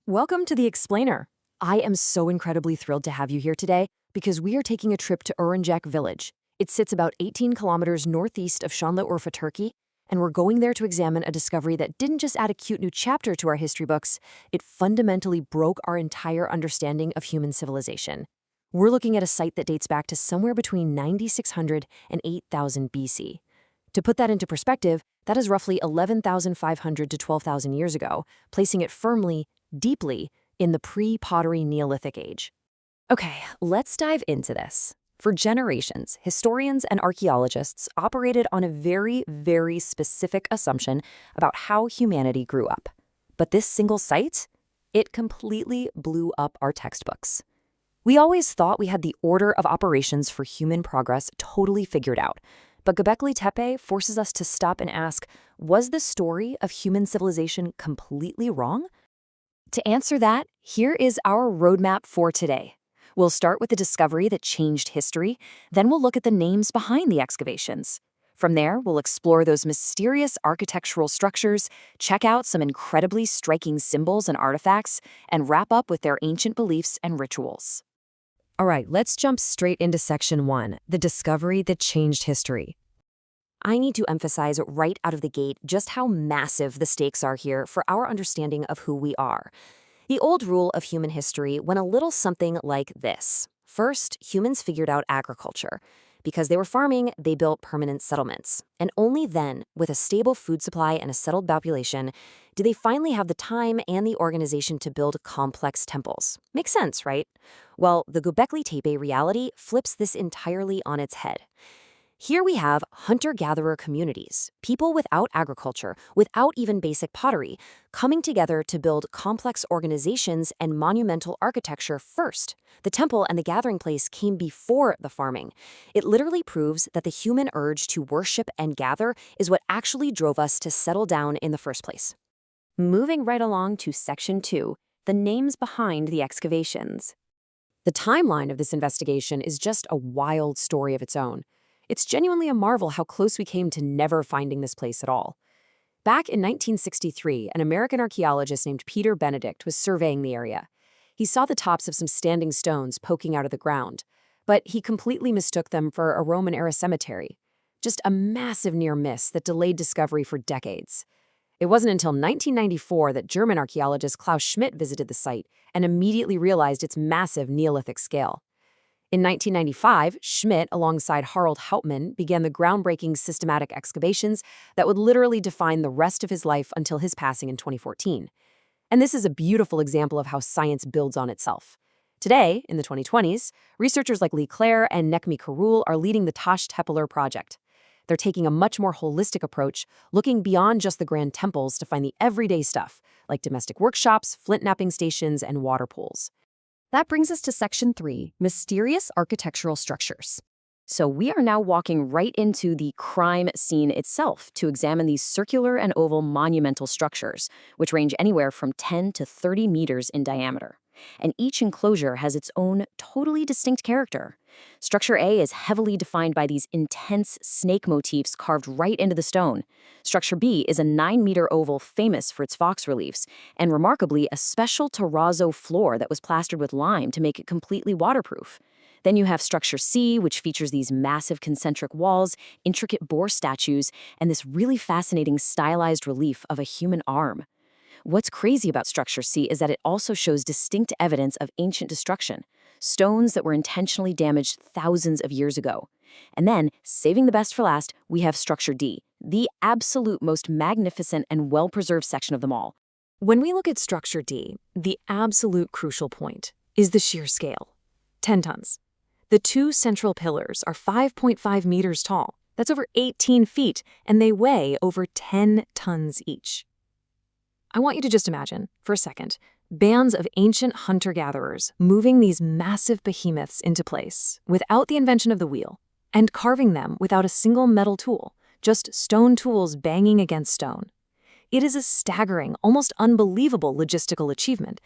Welcome to The Explainer. I am so incredibly thrilled to have you here today because we are taking a trip to Urincek village. It sits about 18 kilometers northeast of Şanlıurfa, Turkey, and we're going there to examine a discovery that didn't just add a cute new chapter to our history books, it fundamentally broke our entire understanding of human civilization. We're looking at a site that dates back to somewhere between 9600 and 8000 BC. To put that into perspective, that is roughly 11,500 to 12,000 years ago, placing it firmly, deeply, in the pre-pottery Neolithic age. Okay, let's dive into this. For generations, historians and archaeologists operated on a very specific assumption about how humanity grew up. But this single site, it completely blew up our textbooks. We always thought we had the order of operations for human progress totally figured out. But Gobeklitepe forces us to stop and ask, was the story of human civilization completely wrong? To answer that, here is our roadmap for today. We'll start with the discovery that changed history, then we'll look at the names behind the excavations. From there, we'll explore those mysterious architectural structures, check out some incredibly striking symbols and artifacts, and wrap up with their ancient beliefs and rituals. All right, let's jump straight into Section 1, the discovery that changed history. I need to emphasize right out of the gate just how massive the stakes are here for our understanding of who we are. The old rule of human history went a little something like this. First, humans figured out agriculture. Because they were farming, they built permanent settlements. And only then, with a stable food supply and a settled population, did they finally have the time and the organization to build complex temples. Makes sense, right? Well, the Gobeklitepe reality flips this entirely on its head. Here we have hunter-gatherer communities, people without agriculture, without even basic pottery, coming together to build complex organizations and monumental architecture first. The temple and the gathering place came before the farming. It literally proves that the human urge to worship and gather is what actually drove us to settle down in the first place. Moving right along to Section 2, the names behind the excavations. The timeline of this investigation is just a wild story of its own. It's genuinely a marvel how close we came to never finding this place at all. Back in 1963, an American archaeologist named Peter Benedict was surveying the area. He saw the tops of some standing stones poking out of the ground, but he completely mistook them for a Roman-era cemetery. Just a massive near miss that delayed discovery for decades. It wasn't until 1994 that German archaeologist Klaus Schmidt visited the site and immediately realized its massive Neolithic scale. In 1995, Schmidt, alongside Harald Hauptmann, began the groundbreaking systematic excavations that would literally define the rest of his life until his passing in 2014. And this is a beautiful example of how science builds on itself. Today, in the 2020s, researchers like Lee Clare and Necmi Karul are leading the Taş Tepeler project. They're taking a much more holistic approach, looking beyond just the grand temples to find the everyday stuff, like domestic workshops, flint knapping stations, and water pools. That brings us to Section 3, mysterious architectural structures. So we are now walking right into the crime scene itself to examine these circular and oval monumental structures, which range anywhere from 10 to 30 meters in diameter. And each enclosure has its own totally distinct character. Structure A is heavily defined by these intense snake motifs carved right into the stone. Structure B is a 9-meter oval famous for its fox reliefs, and remarkably, a special terrazzo floor that was plastered with lime to make it completely waterproof. Then you have Structure C, which features these massive concentric walls, intricate boar statues, and this really fascinating stylized relief of a human arm. What's crazy about Structure C is that it also shows distinct evidence of ancient destruction, stones that were intentionally damaged thousands of years ago. And then, saving the best for last, we have Structure D, the absolute most magnificent and well-preserved section of them all. When we look at Structure D, the absolute crucial point is the sheer scale. 10 tons. The two central pillars are 5.5 meters tall. That's over 18 feet, and they weigh over 10 tons each. I want you to just imagine, for a second, bands of ancient hunter-gatherers moving these massive behemoths into place without the invention of the wheel, and carving them without a single metal tool, just stone tools banging against stone. It is a staggering, almost unbelievable logistical achievement.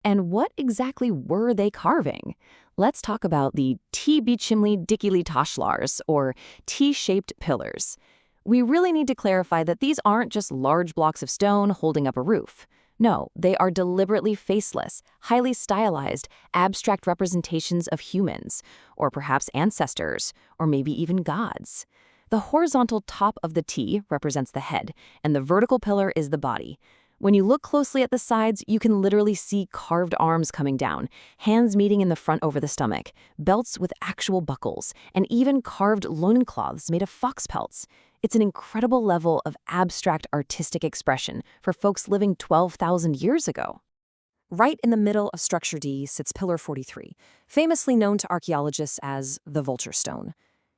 And what exactly were they carving? Let's talk about the T-biçimli dikili taşlar, or T-shaped pillars. We really need to clarify that these aren't just large blocks of stone holding up a roof. No, they are deliberately faceless, highly stylized, abstract representations of humans, or perhaps ancestors, or maybe even gods. The horizontal top of the T represents the head, and the vertical pillar is the body. When you look closely at the sides, you can literally see carved arms coming down, hands meeting in the front over the stomach, belts with actual buckles, and even carved loincloths made of fox pelts. It's an incredible level of abstract artistic expression for folks living 12,000 years ago. Right in the middle of structure D sits Pillar 43, famously known to archaeologists as the Vulture Stone.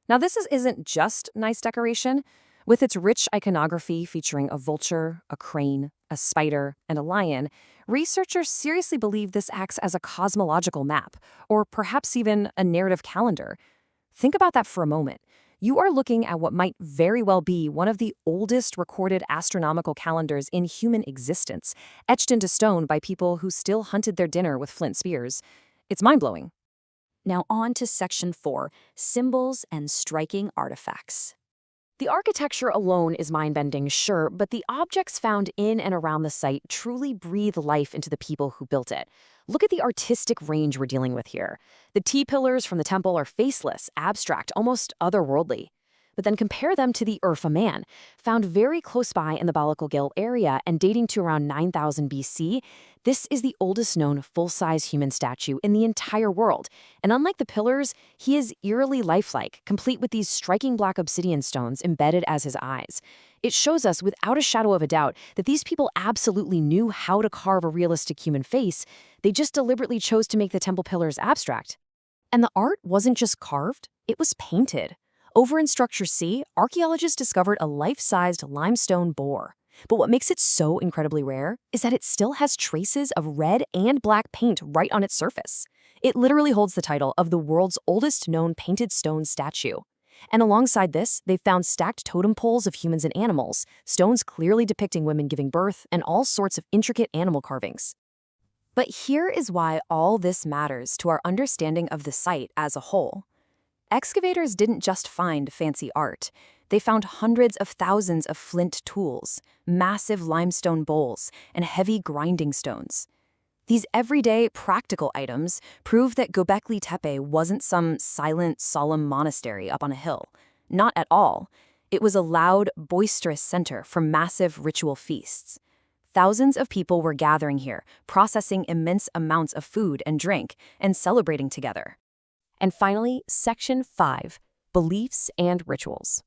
Now, isn't just nice decoration. With its rich iconography featuring a vulture, a crane, a spider, and a lion, researchers seriously believe this acts as a cosmological map, or perhaps even a narrative calendar. Think about that for a moment. You are looking at what might very well be one of the oldest recorded astronomical calendars in human existence, etched into stone by people who still hunted their dinner with flint spears. It's mind-blowing. Now on to Section 4, Symbols and Striking Artifacts. The architecture alone is mind-bending, sure, but the objects found in and around the site truly breathe life into the people who built it. Look at the artistic range we're dealing with here. The T-pillars from the temple are faceless, abstract, almost otherworldly. But then compare them to the Urfa man, found very close by in the Gobeklitepe area and dating to around 9000 BC. This is the oldest known full-size human statue in the entire world. And unlike the pillars, he is eerily lifelike, complete with these striking black obsidian stones embedded as his eyes. It shows us without a shadow of a doubt that these people absolutely knew how to carve a realistic human face. They just deliberately chose to make the temple pillars abstract. And the art wasn't just carved, it was painted. Over in Structure C, archaeologists discovered a life-sized limestone boar. But what makes it so incredibly rare is that it still has traces of red and black paint right on its surface. It literally holds the title of the world's oldest known painted stone statue. And alongside this, they found stacked totem poles of humans and animals, stones clearly depicting women giving birth, and all sorts of intricate animal carvings. But here is why all this matters to our understanding of the site as a whole. Excavators didn't just find fancy art. They found hundreds of thousands of flint tools, massive limestone bowls, and heavy grinding stones. These everyday, practical items prove that Gobeklitepe wasn't some silent, solemn monastery up on a hill. Not at all. It was a loud, boisterous center for massive ritual feasts. Thousands of people were gathering here, processing immense amounts of food and drink, and celebrating together. And finally, Section 5, Beliefs and Rituals.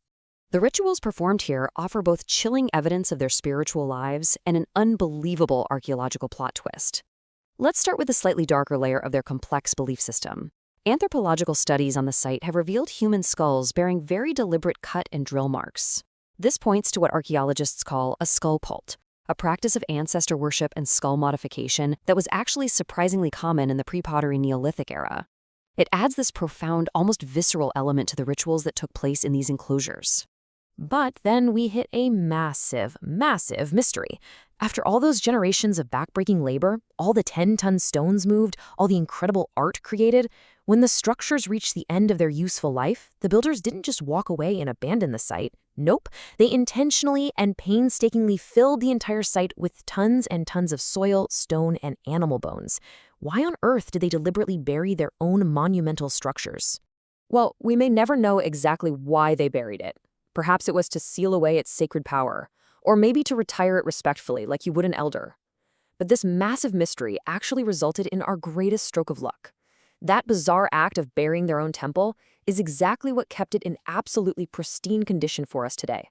The rituals performed here offer both chilling evidence of their spiritual lives and an unbelievable archaeological plot twist. Let's start with a slightly darker layer of their complex belief system. Anthropological studies on the site have revealed human skulls bearing very deliberate cut and drill marks. This points to what archaeologists call a skull cult, a practice of ancestor worship and skull modification that was actually surprisingly common in the pre-pottery Neolithic era. It adds this profound, almost visceral element to the rituals that took place in these enclosures. But then we hit a massive, massive mystery. After all those generations of backbreaking labor, all the 10-ton stones moved, all the incredible art created, when the structures reached the end of their useful life, the builders didn't just walk away and abandon the site. Nope, they intentionally and painstakingly filled the entire site with tons and tons of soil, stone, and animal bones. Why on earth did they deliberately bury their own monumental structures? Well, we may never know exactly why they buried it. Perhaps it was to seal away its sacred power, or maybe to retire it respectfully like you would an elder. But this massive mystery actually resulted in our greatest stroke of luck. That bizarre act of burying their own temple is exactly what kept it in absolutely pristine condition for us today.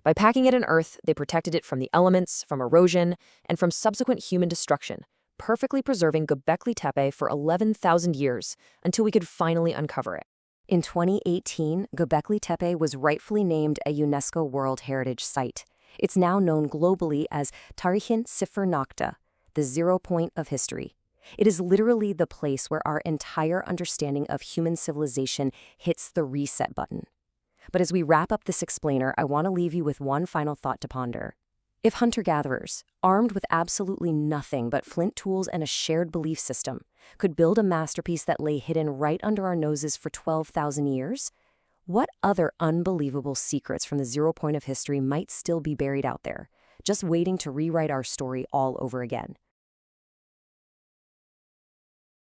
By packing it in earth, they protected it from the elements, from erosion, and from subsequent human destruction, perfectly preserving Gobeklitepe for 11,000 years until we could finally uncover it. In 2018, Gobeklitepe was rightfully named a UNESCO World Heritage Site. It's now known globally as Tarihin Sifir Nokta, the 0 point of history. It is literally the place where our entire understanding of human civilization hits the reset button. But as we wrap up this explainer, I want to leave you with one final thought to ponder. If hunter-gatherers, armed with absolutely nothing but flint tools and a shared belief system, could build a masterpiece that lay hidden right under our noses for 12,000 years, what other unbelievable secrets from the 0 point of history might still be buried out there, just waiting to rewrite our story all over again.